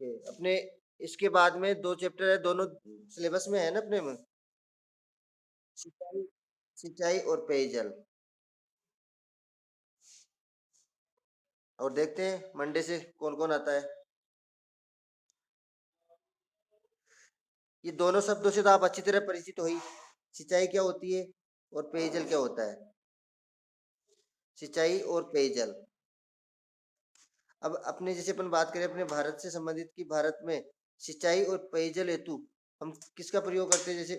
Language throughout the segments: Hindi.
अपने इसके बाद में 2 चैप्टर है, दोनों सिलेबस में है ना अपने में? सिंचाई सिंचाई और पेयजल। और देखते हैं मंडे से कौन-कौन आता है। ये दोनों शब्दों से तो आप अच्छी तरह परिचित हो ही। सिंचाई क्या होती है और पेयजल क्या होता है? सिंचाई और पेयजल। अब अपने जैसे अपन बात करें अपने भारत से संबंधित कि भारत में सिंचाई और पेयजल हेतु हम किसका प्रयोग करते हैं? जैसे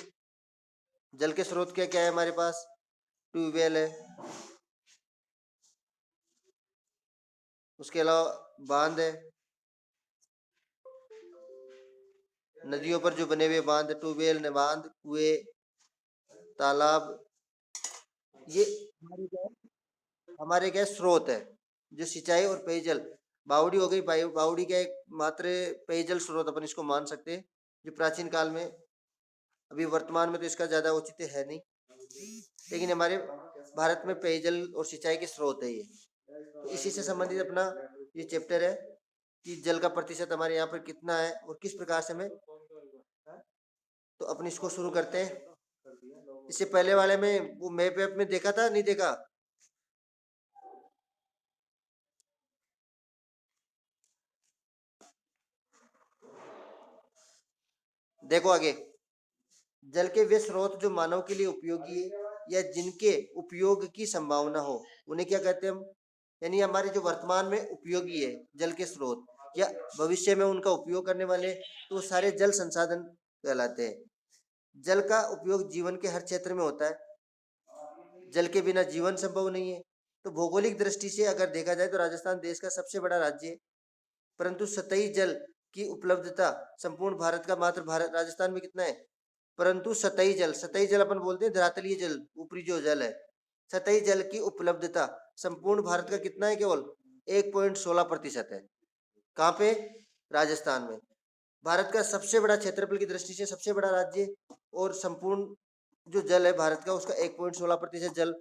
जल के स्रोत क्या क्या है हमारे पास? ट्यूबवेल है, उसके अलावा बांध है, नदियों पर जो बने हुए बांध, ट्यूबवेल, ने बांध, कुएं, तालाब, ये हमारे क्या स्रोत है जो सिंचाई और पेयजल। बावड़ी हो गई, बावड़ी का एक मात्र पेयजल स्रोत अपन इसको मान सकते हैं, जो प्राचीन काल में, अभी वर्तमान में तो इसका ज्यादा औचित्य है नहीं, लेकिन हमारे भारत में पेयजल और सिंचाई के स्रोत है ये। तो इसी से संबंधित अपना ये चैप्टर है कि जल का प्रतिशत हमारे यहाँ पर कितना है और किस प्रकार से हमें, तो अपन इसको शुरू करते हैं। इससे पहले वाले में वो मैप वैप में देखा था नहीं देखा? देखो आगे, जल के वे स्रोत जो मानव के लिए उपयोगी है या जिनके उपयोग की संभावना हो, उन्हें क्या कहते हैं हम? यानी हमारे जो वर्तमान में उपयोगी है जल के स्रोत, या भविष्य में उनका उपयोग करने वाले, तो वो सारे जल संसाधन कहलाते हैं। जल का उपयोग जीवन के हर क्षेत्र में होता है। जल के बिना जीवन संभव नहीं है। तो भौगोलिक दृष्टि से अगर देखा जाए तो राजस्थान देश का सबसे बड़ा राज्य है, परंतु सतही जल की उपलब्धता संपूर्ण भारत का मात्र भारत राजस्थान में कितना है? परंतु सतही जल अपन बोलते हैं धरातलीय जल, ऊपरी जो जल है, सतही जल की उपलब्धता संपूर्ण भारत का कितना है? केवल 1.16% है। कहाँ पे? राजस्थान में। भारत का सबसे बड़ा क्षेत्रफल की दृष्टि से सबसे बड़ा राज्य, और संपूर्ण जो जल है भारत का उसका 1.16% जल।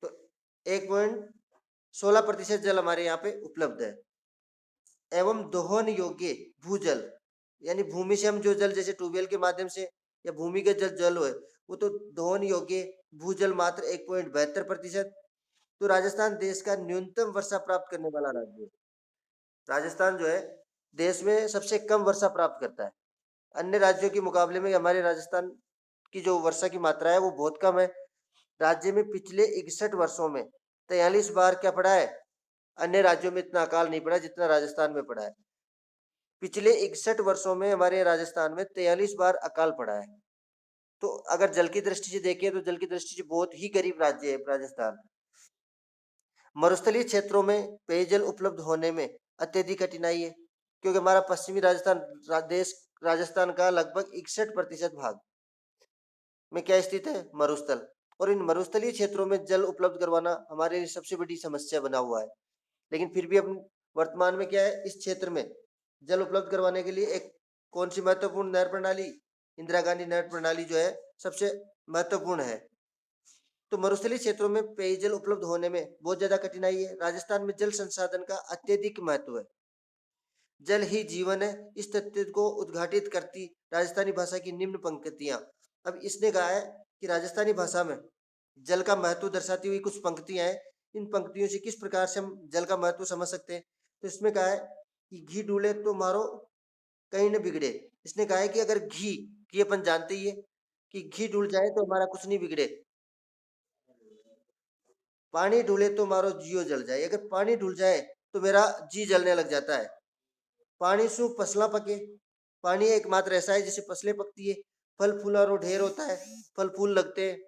तो 1.16% जल हमारे यहाँ पे उपलब्ध है। एवं दोहन योग्य भूजल, यानी भूमि से हम जो जल जैसे ट्यूबवेल के माध्यम से या भूमि के जल जल है, वो तो दोहन योग्य भूजल मात्र 1.72%। तो राजस्थान देश का न्यूनतम वर्षा प्राप्त करने वाला राज्य है। राजस्थान जो है देश में सबसे कम वर्षा प्राप्त करता है। अन्य राज्यों के मुकाबले में हमारे राजस्थान की जो वर्षा की मात्रा है वो बहुत कम है। राज्य में पिछले 61 वर्षों में 43 बार क्या पड़ा है? अन्य राज्यों में इतना अकाल नहीं पड़ा जितना राजस्थान में पड़ा है। पिछले 61 वर्षों में हमारे राजस्थान में 43 बार अकाल पड़ा है। तो अगर जल की दृष्टि से देखें तो जल की दृष्टि से बहुत ही गरीब राज्य है राजस्थान। मरुस्थलीय क्षेत्रों में पेयजल उपलब्ध होने में अत्यधिक कठिनाई है, क्योंकि हमारा पश्चिमी राजस्थान देश राजस्थान का लगभग 61% भाग में क्या स्थित है? मरुस्थल। और इन मरुस्थलीय क्षेत्रों में जल उपलब्ध करवाना हमारे लिए सबसे बड़ी समस्या बना हुआ है। लेकिन फिर भी हम वर्तमान में क्या है, इस क्षेत्र में जल उपलब्ध करवाने के लिए एक कौन सी महत्वपूर्ण नहर प्रणाली? इंदिरा गांधी नहर प्रणाली जो है सबसे महत्वपूर्ण है। तो मरुस्थलीय क्षेत्रों में पेयजल उपलब्ध होने में बहुत ज्यादा कठिनाई है। राजस्थान में जल संसाधन का अत्यधिक महत्व है। जल ही जीवन है, इस तथ्य को उद्घाटित करती राजस्थानी भाषा की निम्न पंक्तियां। अब इसने कहा है कि राजस्थानी भाषा में जल का महत्व दर्शाती हुई कुछ पंक्तियां हैं। इन पंक्तियों से किस प्रकार से हम जल का महत्व समझ सकते हैं? तो इसमें कहा है कि घी डूले तो मारो कहीं न बिगड़े। इसने कहा है कि अगर घी अपन जानते ही है कि घी डूल जाए तो हमारा कुछ नहीं बिगड़े। पानी डूले तो मारो जियो जल जाए, अगर पानी डूल जाए तो मेरा जी जलने लग जाता है। पानी सु फसला पके, पानी एकमात्र ऐसा है जिससे फसलें पकती है, फल फूल और ढेर होता है, फल फूल लगते हैं।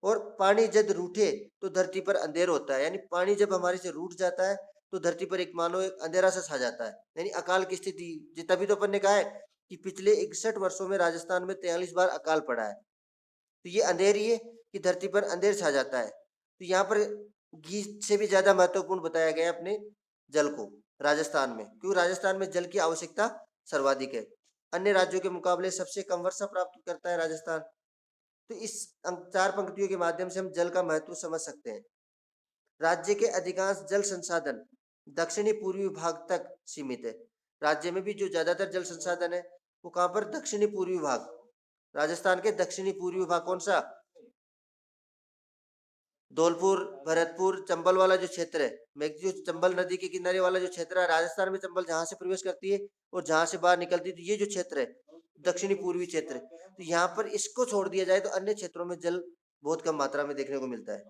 और पानी जब रूठे तो धरती पर अंधेर होता है, यानी पानी जब हमारे से रूठ जाता है तो धरती पर एक मानो एक अंधेरा सा छा जाता है, यानी अकाल की स्थिति। तभी तो अपन ने कहा है कि पिछले 61 वर्षों में राजस्थान में 43 बार अकाल पड़ा है। तो ये अंधेरी है कि धरती पर अंधेर छा जाता है। तो यहाँ पर घी से भी ज्यादा महत्वपूर्ण बताया गया है अपने जल को राजस्थान में, क्योंकि राजस्थान में जल की आवश्यकता सर्वाधिक है। अन्य राज्यों के मुकाबले सबसे कम वर्षा प्राप्त करता है राजस्थान। तो इस चार पंक्तियों के माध्यम से हम जल का महत्व समझ सकते हैं। राज्य के अधिकांश जल संसाधन दक्षिणी पूर्वी भाग तक सीमित है। राज्य में भी जो ज्यादातर जल संसाधन है वो कहाँ पर, दक्षिणी पूर्वी भाग, राजस्थान के दक्षिणी पूर्वी भाग कौन सा, धौलपुर, भरतपुर, चंबल वाला जो क्षेत्र है, मैं जो चंबल नदी के किनारे वाला जो क्षेत्र है राजस्थान में, चंबल जहां से प्रवेश करती है और जहां से बाहर निकलती है, तो ये जो क्षेत्र है दक्षिणी पूर्वी क्षेत्र है, तो यहाँ पर इसको छोड़ दिया जाए तो अन्य क्षेत्रों में जल बहुत कम मात्रा में देखने को मिलता है।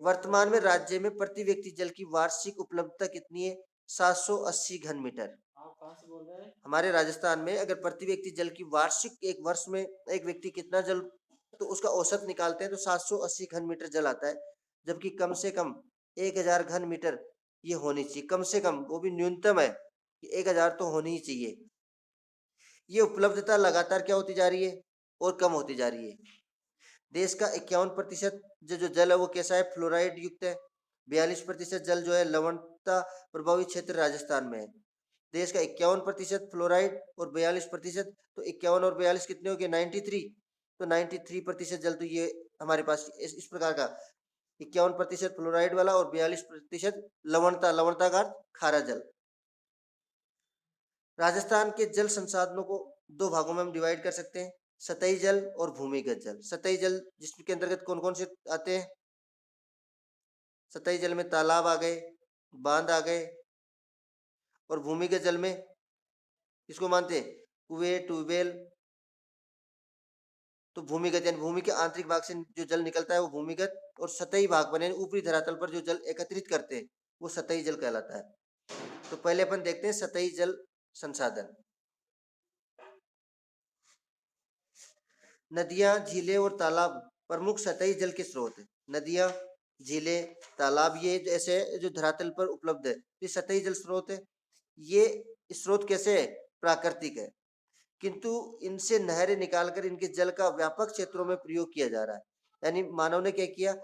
वर्तमान में राज्य में प्रति व्यक्ति जल की वार्षिक उपलब्धता कितनी है, 780 घन मीटर। हमारे राजस्थान में अगर प्रति व्यक्ति जल की वार्षिक, एक वर्ष में एक व्यक्ति कितना जल, तो उसका औसत निकालते हैं तो 780 घन मीटर जल आता है, जबकि कम से कम 1000 घन मीटर ये होनी चाहिए, कम से कम, वो भी न्यूनतम है कि 1000 तो होनी ही चाहिए। ये उपलब्धता लगातार क्या होती जा रही है, और कम होती जा रही है। देश का 51% जो जल है वो कैसा है, फ्लोराइड युक्त है। 42% जल जो है लवणता प्रभावित क्षेत्र राजस्थान में है। देश का 51% फ्लोराइड और 42%, तो 51 और 42 कितने हो गए, 93। तो 93% जल तो ये हमारे पास इस प्रकार का 51% फ्लोराइड वाला और 42% लवणता, लवणता का अर्थ खारा जल। राजस्थान के जल संसाधनों को दो भागों में हम डिवाइड कर सकते हैं, सतही जल और भूमिगत जल। सतही जल जिसके अंतर्गत कौन कौन से आते हैं, सतही जल में तालाब आ गए, बांध आ गए, और भूमिगत जल में किसको मानते हैं, कुएं, ट्यूबवेल। तो भूमिगत यानी भूमि के आंतरिक भाग से जो जल निकलता है वो भूमिगत, और सतही भाग पर यानी ऊपरी धरातल पर जो जल एकत्रित करते हैं वो सतही जल कहलाता है। तो पहले अपन देखते हैं सतही जल संसाधन। नदियां, झीलें और तालाब प्रमुख सतही जल के स्रोत है। नदियां, झीलें, तालाब ये ऐसे जो धरातल पर उपलब्ध है, ये सतही जल स्रोत है। ये स्रोत कैसे है, प्राकृतिक है, किंतु इनसे नहरें निकालकर इनके जल का व्यापक क्षेत्रों में प्रयोग किया जा रहा है। यानी मानव ने क्या किया,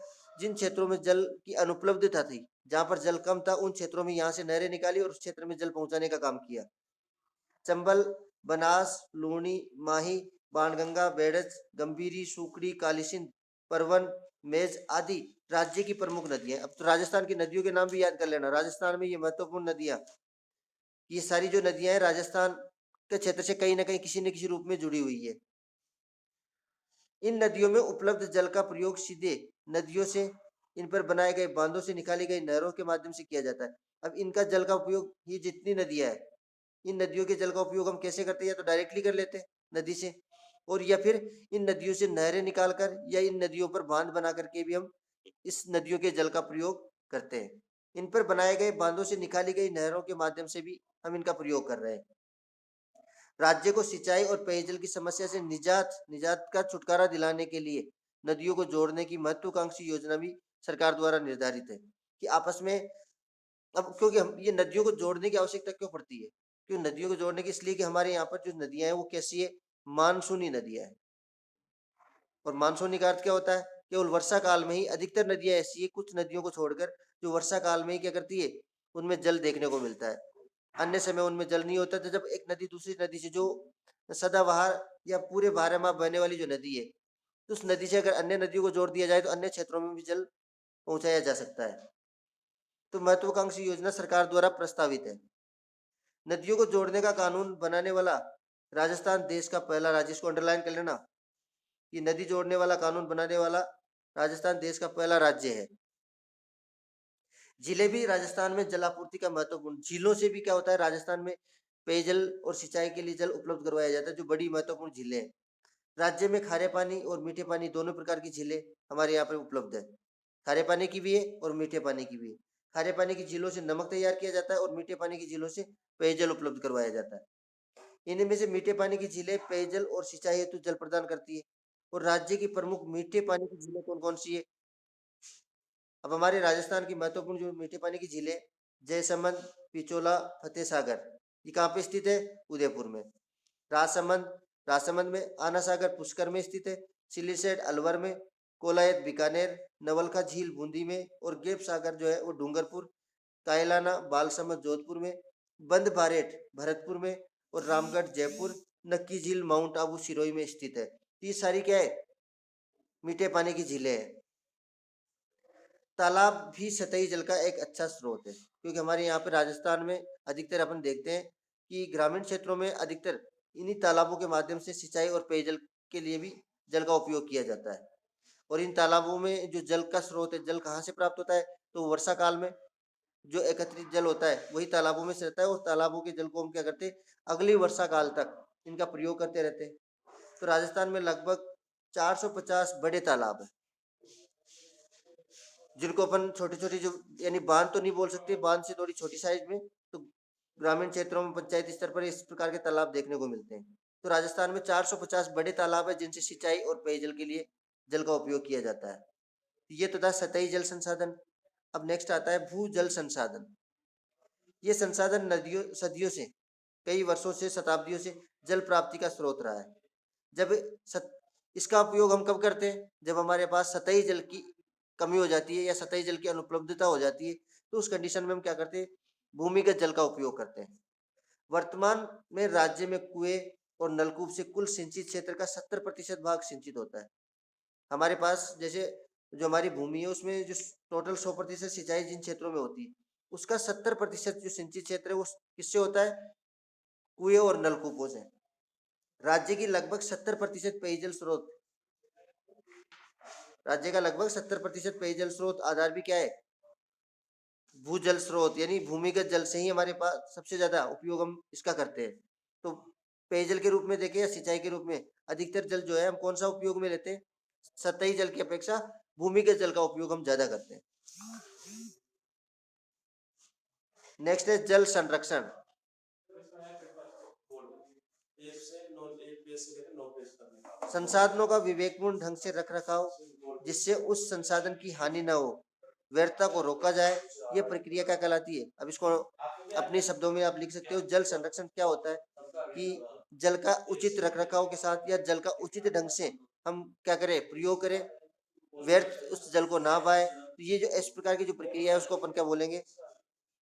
जिन क्षेत्रों में जल की अनुपलब्धता थी, जहां पर जल कम था, उन क्षेत्रों में यहाँ से नहरें निकाली और उस क्षेत्र में जल पहुंचाने का काम किया। चंबल, बनास, लूणी, माही, बाणगंगा, बेड़च, गंभीरी, सुकड़ी, कालीसिंध, परवन, मेज आदि राज्य की प्रमुख नदियां। अब तो राजस्थान की नदियों के नाम भी याद कर लेना। राजस्थान में ये महत्वपूर्ण नदियां, ये सारी जो नदियां हैं राजस्थान के क्षेत्र से कहीं ना कहीं किसी न किसी रूप में जुड़ी हुई है। इन नदियों में उपलब्ध जल का प्रयोग सीधे नदियों से, इन पर बनाए गए बांधों से निकाली गई नहरों के माध्यम से किया जाता है। अब इनका जल का उपयोग, ये जितनी नदियां हैं, इन नदियों के जल का उपयोग हम कैसे करते हैं, या तो डायरेक्टली कर लेते हैं नदी से, और या फिर इन नदियों से नहरें निकालकर या इन नदियों पर बांध बना करके भी हम इस नदियों के जल का प्रयोग करते हैं। इन पर बनाए गए बांधों से निकाली गई नहरों के माध्यम से भी हम इनका प्रयोग कर रहे हैं। राज्य को सिंचाई और पेयजल की समस्या से निजात निजात का छुटकारा दिलाने के लिए नदियों को जोड़ने की महत्वाकांक्षी योजना भी सरकार द्वारा निर्धारित है, कि आपस में, अब क्योंकि हम ये नदियों को जोड़ने की आवश्यकता क्यों पड़ती है, क्यों नदियों को जोड़ने की, इसलिए कि हमारे यहाँ पर जो नदियां हैं वो कैसी है, मानसूनी नदियां हैं। और मानसूनी का अर्थ क्या होता है, केवल वर्षा काल में ही अधिकतर नदियां ऐसी है, कुछ नदियों को छोड़कर, जो वर्षा काल में ही क्या करती है, उनमें जल देखने को मिलता है। अन्य समय उनमें जल नहीं होता। तो जब एक नदी दूसरी नदी से जो सदाबहार या पूरे 12 माह बहने वाली जो नदी है, तो उस नदी से अगर अन्य नदियों को जोड़ दिया जाए तो अन्य क्षेत्रों में भी जल पहुंचाया जा सकता है। तो महत्वाकांक्षी योजना सरकार द्वारा प्रस्तावित है। नदियों को जोड़ने का कानून बनाने वाला राजस्थान देश का पहला राज्य, इसको अंडरलाइन कर लेना, कि नदी जोड़ने वाला कानून बनाने वाला राजस्थान देश का पहला राज्य है। झीलें भी राजस्थान में जलापूर्ति का महत्वपूर्ण, झीलों से भी क्या होता है, राजस्थान में पेयजल और सिंचाई के लिए जल उपलब्ध करवाया जाता है, जो बड़ी महत्वपूर्ण झीलें हैं। राज्य में खारे पानी और मीठे पानी दोनों प्रकार की झीलें हमारे यहाँ पर उपलब्ध है। खारे पानी की भी है और मीठे पानी की भी है। खारे पानी की झीलों से नमक तैयार किया जाता है और मीठे पानी की झीलों से पेयजल उपलब्ध करवाया जाता है। इनमें से मीठे पानी की झीलें पेयजल और सिंचाई हेतु जल प्रदान करती है। और राज्य की प्रमुख मीठे पानी की झीलें कौन कौन सी है, अब हमारे राजस्थान की महत्वपूर्ण जो मीठे पानी की झीलें, जयसमंद, पिचोला, फतेह सागर, ये कहाँ पे स्थित है, उदयपुर में। राजसमंद, राजसमंद में, आना सागर पुष्कर में स्थित है। सिलीसेट अलवर में, कोलायत बीकानेर, नवलखा झील बूंदी में, और गेप सागर जो है वो डूंगरपुर, कायलाना बालसमंद जोधपुर में, बंद बारेट भरतपुर में, और रामगढ़ जयपुर, नक्की झील माउंट आबू सिरोही में स्थित है। ये सारी क्या है, मीठे पानी की झीलें हैं। तालाब भी सतही जल का एक अच्छा स्रोत है, क्योंकि हमारे यहाँ पे राजस्थान में अधिकतर अपन देखते हैं कि ग्रामीण क्षेत्रों में अधिकतर इन्हीं तालाबों के माध्यम से सिंचाई और पेयजल के लिए भी जल का उपयोग किया जाता है। और इन तालाबों में जो जल का स्रोत है, जल कहाँ से प्राप्त होता है? तो वर्षा काल में जो एकत्रित जल होता है वही तालाबों में से रहता है, और तालाबों के जल को हम क्या करते हैं, अगली वर्षा काल तक इनका प्रयोग करते रहते हैं। तो राजस्थान में लगभग 450 बड़े तालाब है, जिनको अपन छोटी छोटी जो, यानी बांध तो नहीं बोल सकते, बांध से थोड़ी छोटी साइज में, तो ग्रामीण क्षेत्रों में पंचायत स्तर पर इस प्रकार के तालाब देखने को मिलते हैं। तो राजस्थान में 450 बड़े तालाब है जिनसे सिंचाई और पेयजल के लिए जल का उपयोग किया जाता है। ये तो था सतही जल संसाधन। अब नेक्स्ट आता है भू जल संसाधन। ये संसाधन नदियों सदियों से, कई वर्षों से, शताब्दियों से जल प्राप्ति का स्रोत रहा है। जब सत, इसका उपयोग हम कब करते हैं? जब हमारे पास सतही जल की कमी हो जाती है या सतही जल की अनुपलब्धता हो जाती है, तो उस कंडीशन में हम क्या करते हैं? भूमिगत जल का उपयोग करते हैं। वर्तमान में राज्य में कुएं और नलकूप से कुल सिंचित क्षेत्र का 70% भाग सिंचित होता है। हमारे पास जैसे जो हमारी भूमि है उसमें जो टोटल 100% सिंचाई जिन क्षेत्रों में होती है, उसका 70% जो सिंचित क्षेत्र है वो किससे होता है? कुएं और नलकूपों से। राज्य की लगभग 70% पेयजल स्रोत, राज्य का लगभग 70% पेयजल स्रोत आधार भी क्या है? भूजल स्रोत, यानी भूमिगत जल से ही हमारे पास सबसे ज्यादा उपयोग हम इसका करते हैं। तो पेयजल के रूप में देखें या सिंचाई के रूप में, अधिकतर जल जो है हम कौन सा उपयोग में लेते हैं? सतही जल की अपेक्षा भूमिगत जल का उपयोग हम ज्यादा करते हैं। नेक्स्ट है जल संरक्षण। संसाधनों का विवेकपूर्ण ढंग से रख रखाव, जिससे उस संसाधन की हानि न हो, व्यर्थता को रोका जाए, ये प्रक्रिया क्या कहलाती है? अब इसको अपने शब्दों में आप लिख सकते हो। जल संरक्षण क्या होता है कि जल का उचित रख रखाव के साथ या जल का उचित ढंग से हम क्या करें, प्रयोग करें, व्यर्थ उस जल को ना बहाए। तो ये जो इस प्रकार की जो प्रक्रिया है उसको अपन क्या बोलेंगे?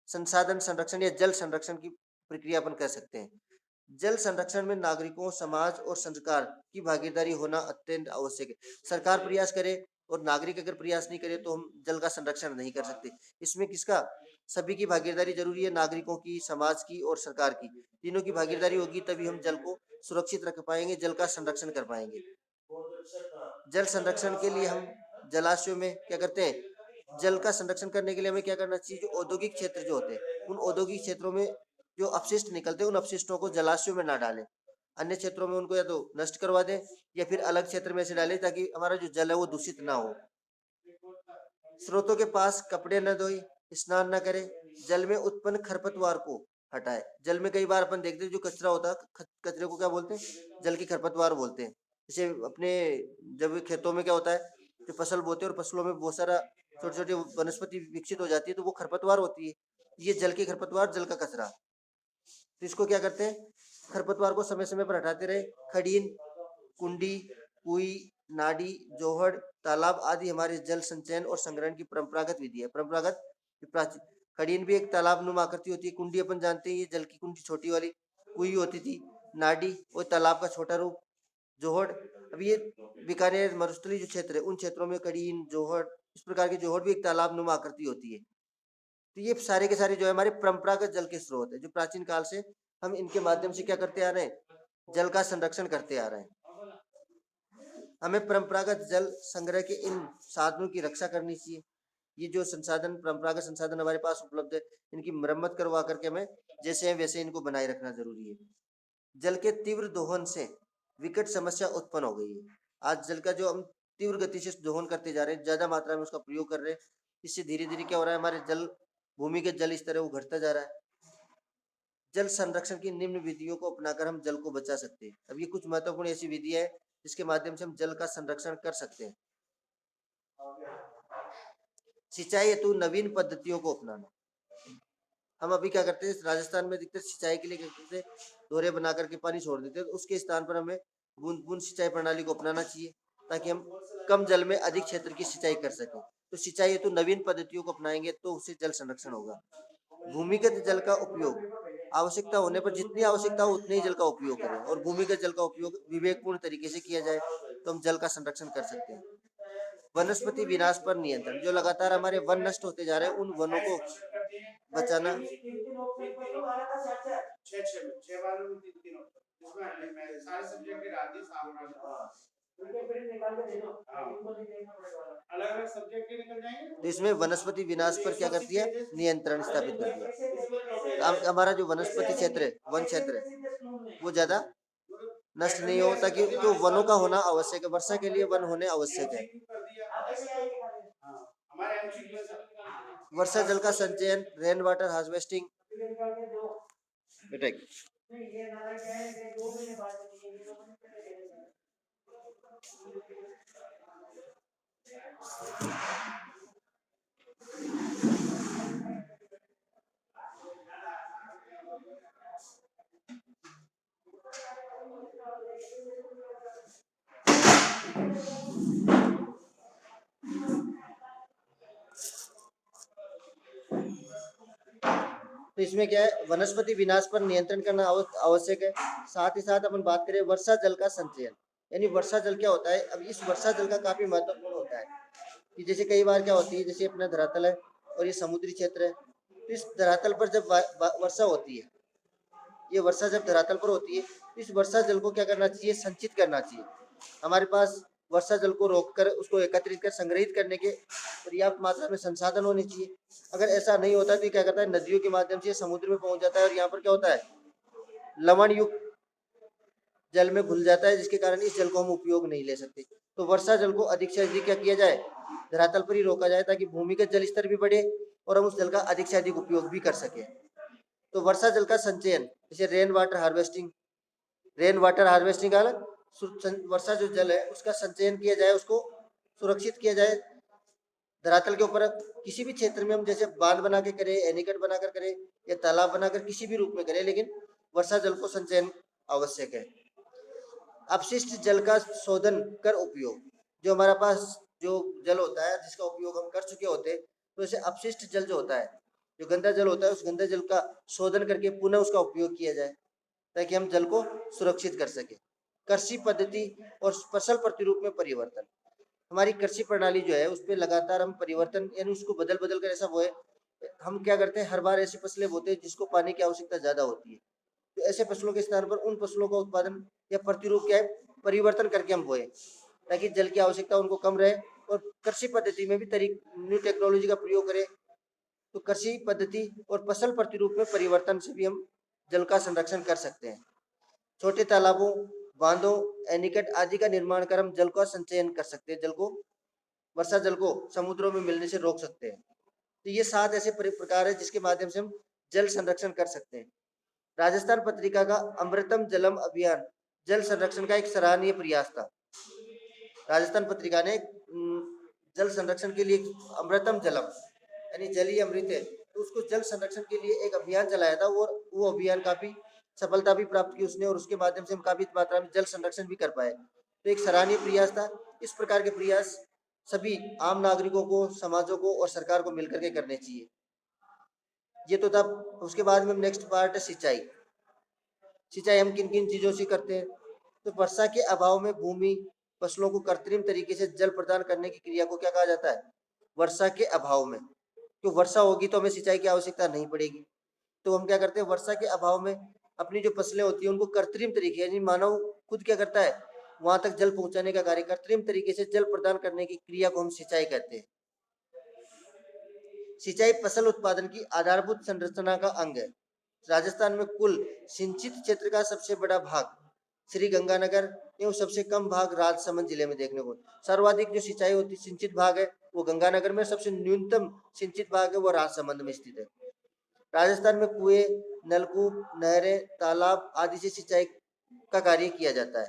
संसाधन संरक्षण या जल संरक्षण की प्रक्रिया अपन कह सकते हैं। जल संरक्षण में नागरिकों, समाज और सरकार की भागीदारी होना अत्यंत आवश्यक है। सरकार प्रयास करे और नागरिक अगर प्रयास नहीं करे तो हम जल का संरक्षण नहीं कर सकते। इसमें किसका? सभी की भागीदारी जरूरी है, नागरिकों की, समाज की और सरकार की। तीनों की भागीदारी होगी तभी हम जल को सुरक्षित रख पाएंगे, जल का संरक्षण कर पाएंगे। जल संरक्षण के लिए हम जलाशयों में क्या करते हैं? जल का संरक्षण करने के लिए हमें क्या करना चाहिए? जो औद्योगिक क्षेत्र जो होते हैं, उन औद्योगिक क्षेत्रों में जो अपशिष्ट निकलते हैं उन अपशिष्टों को जलाशयों में ना डालें। अन्य क्षेत्रों में उनको या तो नष्ट करवा दें या फिर अलग क्षेत्र में से डालें, ताकि हमारा जो जल है वो दूषित ना हो। स्रोतों के पास कपड़े न धोए, स्नान न करें, जल में उत्पन्न खरपतवार को हटाए। जल में कई बार अपन देखते हैं जो कचरा होता है, कचरे को क्या बोलते हैं? जल की खरपतवार बोलते हैं। जैसे अपने जब खेतों में क्या होता है, जो फसल बोते हैं और फसलों में बहुत सारा छोटी छोटी वनस्पति विकसित हो जाती है, तो वो खरपतवार होती है। ये जल की खरपतवार, जल का कचरा। तो इसको क्या करते हैं? खरपतवार को समय समय पर हटाते रहे। खड़ीन, कुंडी, कुई, नाडी, जोहड़, तालाब आदि हमारे जल संचयन और संग्रहण की परंपरागत विधि है। परंपरागत प्राचीन। खड़ीन भी एक तालाब नुमा आकृति होती है। कुंडी अपन जानते हैं, ये जल की कुंडी छोटी वाली। कुई होती थी। नाडी और तालाब का छोटा रूप। जोहड़, अब ये बीकानेर, मरुस्थली जो क्षेत्र है उन क्षेत्रों में कड़ीन, जोहड़, इस प्रकार की जोहड़ भी एक तालाब नुमा आकृति होती है। तो ये सारे के सारे जो है हमारे परंपरागत जल के स्रोत है, जो प्राचीन काल से हम इनके माध्यम से क्या करते आ रहे हैं? जल का संरक्षण करते आ रहे हैं। हमें परंपरागत जल संग्रह के इन साधनों की रक्षा करनी चाहिए। ये जो संसाधन, परंपरागत संसाधन हमारे पास उपलब्ध है, इनकी मरम्मत करवा करके हमें जैसे हैं वैसे इनको बनाए रखना जरूरी है। जल के तीव्र दोहन से विकट समस्या उत्पन्न हो गई है। आज जल का जो हम तीव्र गति से दोहन करते जा रहे हैं, ज्यादा मात्रा में उसका प्रयोग कर रहे हैं, इससे धीरे धीरे क्या हो रहा है? हमारे जल, भूमिगत जल स्तर है वो घटता जा रहा है। जल संरक्षण की निम्न विधियों को अपनाकर हम जल को बचा सकते हैं। अब ये कुछ महत्वपूर्ण ऐसी विधियां है जिसके माध्यम से हम जल का संरक्षण कर सकते हैं। सिंचाई हेतु नवीन पद्धतियों को अपनाना। हम अभी क्या करते हैं, राजस्थान में अधिकतर सिंचाई के लिए क्या करते हैं? दोहरे बना करके पानी छोड़ देते हैं। तो उसके स्थान पर हमें बूंद बूंद सिंचाई प्रणाली को अपनाना चाहिए, ताकि हम कम जल में अधिक क्षेत्र की सिंचाई कर सकें। तो सिंचाई हेतु नवीन पद्धतियों को अपनाएंगे तो उससे जल संरक्षण होगा। भूमिगत जल का उपयोग, आवश्यकता होने पर जितनी आवश्यकता हो उतने ही जल का उपयोग करें, और भूमिगत जल का उपयोग विवेकपूर्ण तरीके से किया जाए। तो हम जल का संरक्षण कर सकते हैं। वनस्पति विनाश पर नियंत्रण, जो लगातार हमारे वन नष्ट होते जा रहे हैं उन वनों को बचाना। तो इसमें वनस्पति विनाश पर क्या कर दिया, नियंत्रण स्थापित कर दिया। तो हमारा जो वनस्पति क्षेत्र है, वन क्षेत्र है, वो ज्यादा नष्ट नहीं हो, ताकि जो वनों का होना आवश्यक है, वर्षा के लिए वन होने आवश्यक है। वर्षा जल का संचयन, रेन वाटर हार्वेस्टिंग। तो इसमें क्या है, वनस्पति विनाश पर नियंत्रण करना आवश्यक है। साथ ही साथ अपन बात करें वर्षा जल का संचयन, यानी वर्षा जल क्या होता है। अब इस वर्षा जल का काफी महत्वपूर्ण होता है कि जैसे कई बार क्या होती है, जैसे अपना धरातल है और ये समुद्री क्षेत्र है, तो इस धरातल पर जब वर्षा होती है, ये वर्षा जब धरातल पर होती है, तो इस वर्षा जल को क्या करना चाहिए, संचित करना चाहिए। हमारे पास वर्षा जल को रोककर उसको एकत्रित कर संग्रहित करने के पर्याप्त मात्रा में संसाधन होने चाहिए। अगर ऐसा नहीं होता तो क्या करता है, नदियों के माध्यम से समुद्र में पहुंच जाता है और यहाँ पर क्या होता है, लवण युक्त जल में घुल जाता है, जिसके कारण इस जल को हम उपयोग नहीं ले सकते। तो वर्षा जल को अधिक से अधिक क्या किया जाए, धरातल पर ही रोका जाए, ताकि भूमिगत जल स्तर भी बढ़े और हम उस जल का अधिक से अधिक उपयोग भी कर सके। तो वर्षा जल का संचयन, जैसे rain water harvesting, rain water harvesting का वर्षा जो जल है उसका संचयन किया जाए, उसको सुरक्षित किया जाए धरातल के ऊपर। किसी भी क्षेत्र में हम जैसे बांध बना के करें, एनीकट बनाकर करें या तालाब बनाकर किसी भी रूप में करें, लेकिन वर्षा जल को संचयन आवश्यक है। अपशिष्ट जल का शोधन कर उपयोग, जो हमारा पास जो जल होता है जिसका उपयोग हम कर चुके होते हैं, तो इसे अपशिष्ट जल जो होता है, जो गंदा जल होता है, उस गंदा जल का शोधन करके पुनः उसका उपयोग किया जाए, ताकि हम जल को सुरक्षित कर सके। कृषि पद्धति और फसल प्रतिरूप में परिवर्तन, हमारी कृषि प्रणाली जो है उस पर लगातार हम परिवर्तन, यानी उसको बदल बदल कर ऐसा बोए। हम क्या करते हैं, हर बार ऐसी फसलें बोते हैं जिसको पानी की आवश्यकता ज्यादा होती है, तो ऐसे फसलों के स्थान पर उन फसलों का उत्पादन या प्रतिरूप क्या है, परिवर्तन करके हम बोए, ताकि जल की आवश्यकता उनको कम रहे। और कृषि पद्धति में भी न्यू टेक्नोलॉजी का प्रयोग करें। तो कृषि पद्धति और फसल प्रतिरूप में परिवर्तन से भी हम जल का संरक्षण कर सकते हैं। छोटे तालाबों, बांधों, एनीकट आदि का निर्माण कर हम जल का संचयन कर सकते हैं, जल को, वर्षा जल को समुद्रों में मिलने से रोक सकते हैं। तो ये 7 ऐसे प्रकार है जिसके माध्यम से हम जल संरक्षण कर सकते हैं। राजस्थान पत्रिका का अमृतम जलम अभियान जल संरक्षण का एक सराहनीय प्रयास था। राजस्थान पत्रिका ने जल संरक्षण के लिए अमृतम जलम, यानी जल ही अमृत है, तो उसको जल संरक्षण के लिए एक अभियान चलाया था, और वो अभियान काफी सफलता भी प्राप्त की उसने, और उसके माध्यम से हम काफी मात्रा में जल संरक्षण भी कर पाए। तो एक सराहनीय प्रयास था। इस प्रकार के प्रयास सभी आम नागरिकों को, समाजों को और सरकार को मिलकर के करने चाहिए। ये तो था। उसके बाद में नेक्स्ट पार्ट है सिंचाई। सिंचाई हम किन किन चीजों से करते हैं, तो वर्षा के अभाव में भूमि फसलों को कृत्रिम तरीके से जल प्रदान करने की क्रिया को क्या कहा जाता है, वर्षा के अभाव में। तो वर्षा होगी तो हमें सिंचाई की आवश्यकता नहीं पड़ेगी, तो हम क्या करते हैं, वर्षा के अभाव में अपनी जो फसलें होती है उनको कृत्रिम तरीके, यानी मानव खुद क्या करता है, वहां तक जल पहुंचाने का कार्य, कृत्रिम तरीके से जल प्रदान करने की क्रिया को हम सिंचाई कहते हैं। सिंचाई फसल उत्पादन की आधारभूत संरचना का अंग है। राजस्थान में कुल सिंचित क्षेत्र का सबसे बड़ा भाग श्री गंगानगर एवं सबसे कम भाग राजसमंद जिले में देखने को। सर्वाधिक जो सिंचाई होती सिंचित भाग है वो गंगानगर में, सबसे न्यूनतम सिंचित भाग है वो राजसमंद में स्थित है। राजस्थान में कुएं, नलकूप, नहरें, तालाब आदि से सिंचाई का कार्य किया जाता है।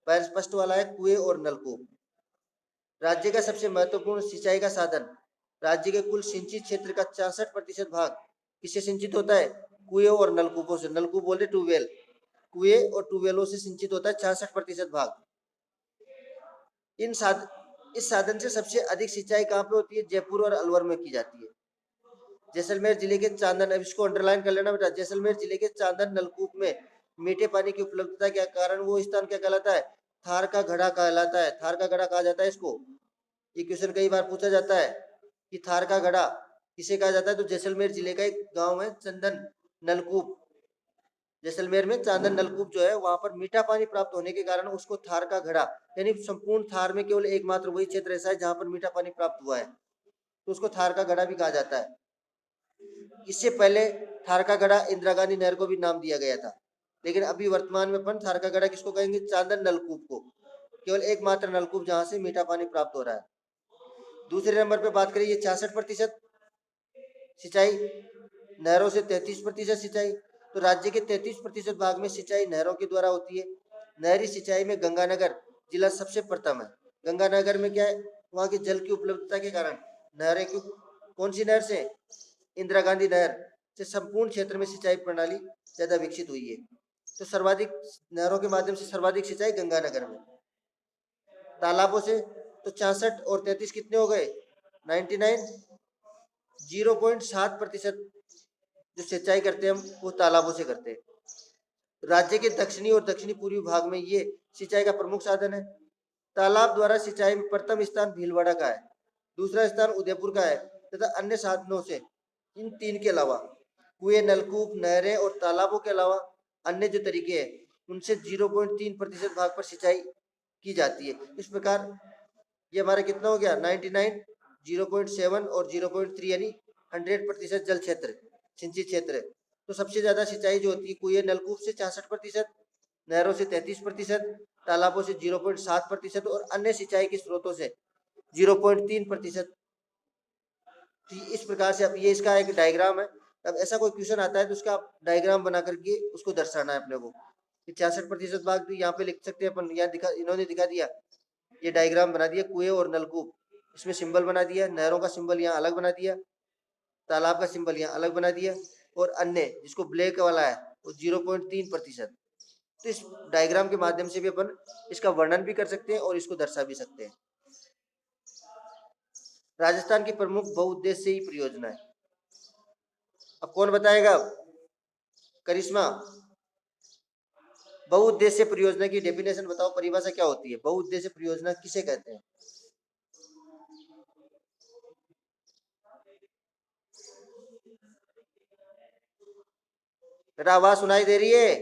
पहले स्पष्ट वाला है कुएं और नलकूप। राज्य का सबसे महत्वपूर्ण सिंचाई का साधन, राज्य के कुल सिंचित क्षेत्र का 66% भाग किससे सिंचित होता है, कुएं और नलकूपों से। नलकूप बोलते ट्यूबवेल, कुएं और ट्यूबवेलों से सिंचित होता है 66% भाग। इस साधन से सबसे अधिक सिंचाई कहाँ पे होती है, जयपुर और अलवर में की जाती है। जैसलमेर जिले के चांदन, अब इसको अंडरलाइन कर लेना बेटा, जैसलमेर जिले के चांदन नलकूप में मीठे पानी की उपलब्धता के कारण वो स्थान क्या कहलाता है, थार का घड़ा कहलाता है। थार का घड़ा कहा जाता है इसको। ये क्वेश्चन कई बार पूछा जाता है कि थार का घड़ा किसे कहा जाता है। तो जैसलमेर जिले का एक गांव है चंदन नलकूप। जैसलमेर में चांदन नलकूप जो है वहां पर मीठा पानी प्राप्त होने के कारण उसको थार का घड़ा, यानी संपूर्ण थार में केवल एकमात्र वही क्षेत्र ऐसा है जहां पर मीठा पानी प्राप्त हुआ है, तो उसको थार का घड़ा भी कहा जाता है। इससे पहले थार का घड़ा इंदिरा गांधी नहर को भी नाम दिया गया था, लेकिन अभी वर्तमान में अपन थार का घड़ा किसको कहेंगे, चांदन नलकूप को, केवल एकमात्र नलकूप जहां से मीठा पानी प्राप्त हो रहा है। दूसरे नंबर पे बात करें, ये 66% सिंचाई नहरों से, 33% सिंचाई। तो राज्य के 33% भाग में सिंचाई नहरों के द्वारा होती है। नहरी सिंचाई में गंगानगर जिला सबसे प्रथम है। गंगानगर में क्या है, वहाँ की जल की उपलब्धता के कारण नहरें की, कौन सी नहर से, इंदिरा गांधी नहर से संपूर्ण क्षेत्र में सिंचाई प्रणाली ज्यादा विकसित हुई है। तो सर्वाधिक नहरों के माध्यम से सर्वाधिक सिंचाई गंगानगर में। तालाबों से तो 66 और 33 कितने हो गए, 99, 0.7% जो सिंचाई करते हैं हम वो तालाबों से करते हैं। राज्य के दक्षिणी और दक्षिणी पूर्वी भाग में ये सिंचाई का प्रमुख साधन है। तालाब द्वारा सिंचाई में प्रथम स्थान भीलवाड़ा का है, दूसरा स्थान उदयपुर का है, तथा अन्य साधनों से इन तीन के अलावा कुएं, नलकूप, नहरें और तालाबों के अलावा अन्य जो तरीके हैं उनसे 0.3% भाग पर सिंचाई की जाती है। इस प्रकार ये हमारा कितना हो गया, 99, 0.7 और 0.3, यानी 100% जल क्षेत्र सिंचित क्षेत्र है। तो सबसे ज्यादा सिंचाई जो होती है कुएं नलकूप से 66%, नहरों से 33%, तालाबों से 0.7% और अन्य सिंचाई के स्रोतों से 0.3%। इस प्रकार से अब ये इसका एक डायग्राम है। अब ऐसा कोई क्वेश्चन आता है तो उसका डायग्राम बना करके उसको दर्शाना है अपने को। 66% भाग भी यहाँ पे लिख सकते हैं अपन, यहाँ दिखा, इन्होंने दिखा दिया, ये डायग्राम बना दिया कुएं और नलकूप, इसमें सिंबल बना दिया, नहरों का सिंबल यहाँ अलग बना दिया, तालाब का सिंबल यहाँ अलग बना दिया, और अन्य जिसको ब्लैक वाला है वो 0.3%। तो इस डायग्राम के माध्यम से भी अपन इसका वर्णन भी कर सकते हैं और इसको दर्शा भी सकते हैं। राजस्थान की प्रमुख बहुउद्देश्यीय परियोजना है। अब कौन बताएगा, करिश्मा, बहुउद्देश्य परियोजना की डेफिनेशन बताओ, परिभाषा क्या होती है, बहुउद्देश्य परियोजना किसे कहते हैं। बेटा आवाज सुनाई दे रही है,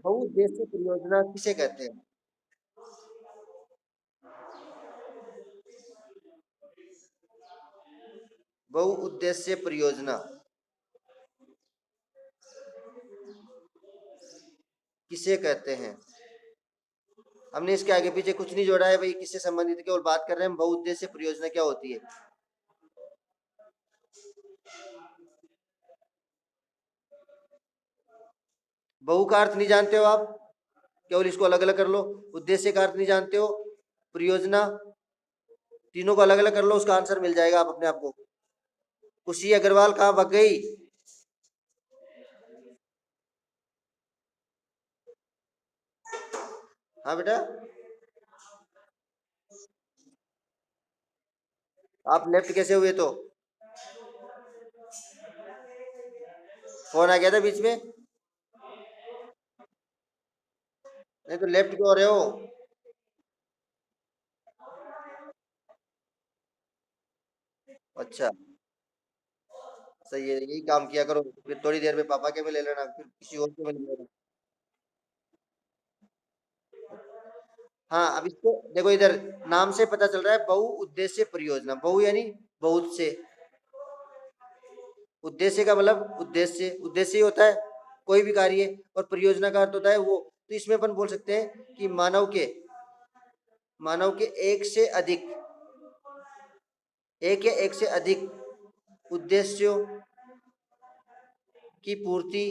बहुउद्देश्य परियोजना किसे कहते हैं। बहुउद्देश्य परियोजना किसे कहते हैं। हमने इसके आगे पीछे कुछ नहीं जोड़ा है भाई, किससे संबंधित, केवल बात कर रहे हैं बहुउद्देश्य परियोजना क्या होती है। बहु का अर्थ नहीं जानते हो आप, केवल इसको अलग अलग कर लो। उद्देश्य का अर्थ नहीं जानते हो, परियोजना, तीनों को अलग अलग कर लो, उसका आंसर मिल जाएगा आप अपने आप को। खुशी अग्रवाल कहाँ भाग गई। हाँ बेटा, आप लेफ्ट कैसे हुए, तो फोन आ गया था बीच में, नहीं तो लेफ्ट क्यों हो रहे हो। अच्छा, सही है, यही काम किया करो, फिर थोड़ी देर में पापा के में ले लेना, फिर किसी और के में ले लेना। हाँ, अब इसको देखो, इधर नाम से पता चल रहा है बहुउद्देश्य परियोजना, बहु यानी बहुत से, उद्देश्य का मतलब उद्देश्य, उद्देश्य ही होता है कोई भी कार्य, और परियोजना का अर्थ होता है वो। तो इसमें अपन बोल सकते हैं कि मानव के एक से अधिक, एक या एक से अधिक उद्देश्यों की पूर्ति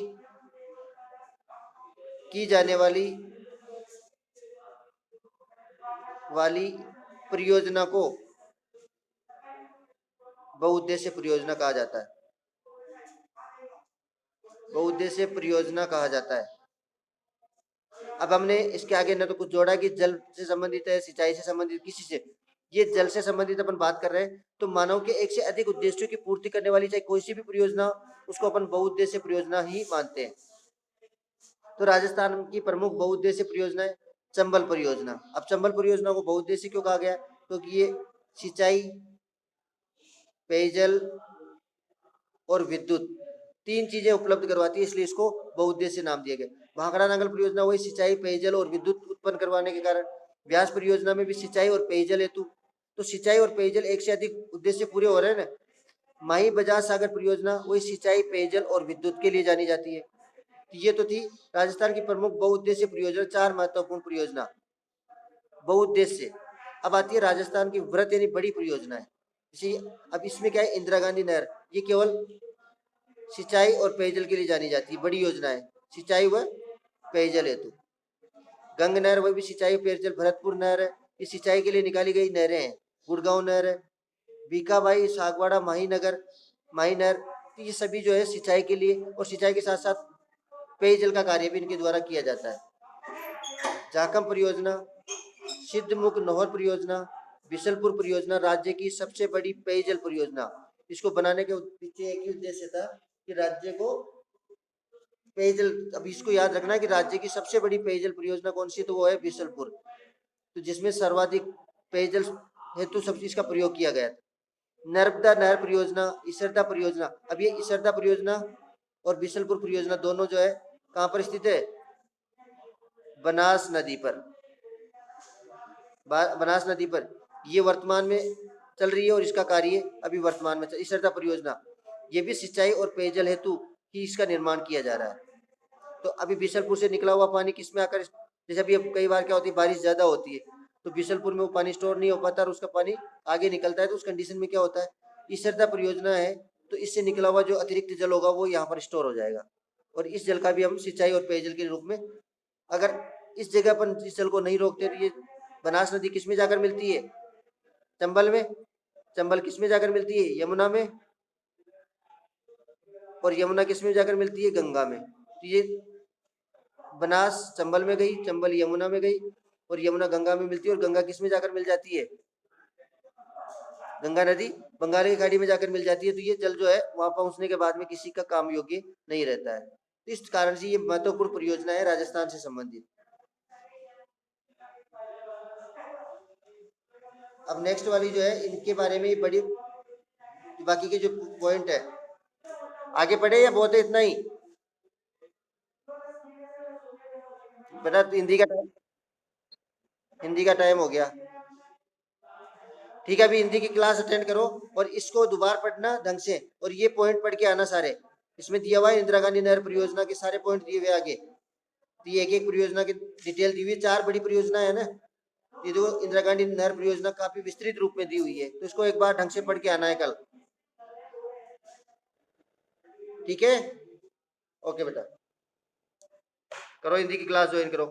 की जाने वाली परियोजना को बहुउद्देश्य परियोजना कहा जाता है। बहुउद्देश्य परियोजना कहा जाता है। अब हमने इसके आगे न तो कुछ जोड़ा कि जल से संबंधित है, सिंचाई से संबंधित, किसी से, ये जल से संबंधित अपन बात कर रहे हैं, तो मानव के एक से अधिक उद्देश्यों की पूर्ति करने वाली चाहे कोई सी भी परियोजना, उसको अपन बहुउद्देश्य परियोजना ही मानते हैं। तो राजस्थान की प्रमुख बहुउद्देशीय परियोजना है चंबल परियोजना। अब चंबल परियोजना को बहुउद्देशीय क्यों कहा गया? क्योंकि ये सिंचाई, पेयजल और विद्युत तीन चीजें उपलब्ध करवाती है, इसलिए इसको बहुउद्देशीय नाम दिया गया। भाखड़ा नांगल परियोजना वही सिंचाई, पेयजल और विद्युत उत्पन्न करवाने के कारण। व्यास परियोजना में भी सिंचाई और पेयजल हेतु। तो सिंचाई और पेयजल एक से अधिक उद्देश्य पूरे हो रहे हैं ना। माही बजाज सागर परियोजना वही सिंचाई, पेयजल और विद्युत के लिए जानी जाती है। तो ये तो थी राजस्थान की प्रमुख बहुउद्देशीय परियोजना, चार महत्वपूर्ण परियोजना बहुउद्देश्य। अब आती है राजस्थान की वृहत यानी बड़ी परियोजना है। इसी अब इसमें क्या है, इंदिरा गांधी नहर, ये केवल सिंचाई और पेयजल के लिए जानी जाती है, बड़ी योजना है सिंचाई व पेयजल हेतु। गंग नहर वह भी सिंचाई और पेयजल, भरतपुर नहर है, ये सिंचाई के लिए निकाली गई नहरें हैं। गुड़गांव नहर है, बीकाबाई, सागवाड़ा, माही नहर, तो ये सभी जो है सिंचाई के लिए और सिंचाई के साथ साथ पेयजल का कार्य भी इनके द्वारा किया जाता है। जाखम परियोजना, सिद्धमुख नहर परियोजना, बिशलपुर परियोजना राज्य की सबसे बड़ी पेयजल परियोजना। इसको बनाने के पीछे एक ही उद्देश्य था कि राज्य को पेयजल, अब इसको याद रखना है कि राज्य की सबसे बड़ी पेयजल परियोजना कौन सी है, तो वो है बिशलपुर, तो जिसमें सर्वाधिक पेयजल हेतु सब चीज का प्रयोग किया गया था। नर्मदा नहर परियोजना, इसरदा परियोजना, अब ये इसरदा परियोजना और बिशलपुर परियोजना दोनों जो है कहाँ पर स्थित है, बनास नदी पर। बनास नदी पर ये वर्तमान में चल रही है और इसका कार्य अभी वर्तमान में इसरदा परियोजना, ये भी सिंचाई और पेयजल हेतु ही इसका निर्माण किया जा रहा है। तो अभी बिशलपुर से निकला हुआ पानी किस में आकर, जैसे अभी कई बार क्या होती है, बारिश ज्यादा होती है तो बिशलपुर में वो पानी स्टोर नहीं हो पाता और उसका पानी आगे निकलता है, तो उस कंडीशन में क्या होता है, इसरदा परियोजना है तो इससे निकला हुआ जो अतिरिक्त जल होगा वो यहाँ पर स्टोर हो जाएगा और इस जल का भी हम सिंचाई और पेयजल के रूप में, अगर इस जगह पर इस जल को नहीं रोकते तो ये बनास नदी किस में जाकर मिलती है, चंबल में। चंबल किस में जाकर मिलती है, यमुना में। और यमुना किस में जाकर मिलती है, गंगा में। तो ये बनास चंबल में गई, चंबल यमुना में गई और यमुना गंगा में मिलती है और गंगा किस में जाकर मिल जाती है, गंगा नदी बंगाल की खाड़ी में जाकर मिल जाती है। तो ये जल जो है वहां पहुंचने के बाद में किसी का काम योग्य नहीं रहता है, तो इस कारण से ये महत्वपूर्ण परियोजना है राजस्थान से संबंधित। अब नेक्स्ट वाली जो है इनके बारे में बड़ी, बाकी के जो पॉइंट है आगे पढ़े या बहुत है इतना ही बेटा, हिंदी का टाइम हो गया। ठीक है, अभी हिंदी की क्लास अटेंड करो और इसको दोबारा पढ़ना ढंग से और ये पॉइंट पढ़ के आना सारे। इसमें दिया हुआ है इंदिरा गांधी नहर परियोजना के सारे पॉइंट दिए हुए आगे, तो ये एक एक परियोजना की डिटेल दी हुई है, चार बड़ी परियोजना है ना। ये जो इंदिरा गांधी नहर परियोजना काफी विस्तृत रूप में दी हुई है, तो इसको एक बार ढंग से पढ़ के आना है कल। ठीक है, ओके बेटा, करो हिंदी की क्लास ज्वाइन करो।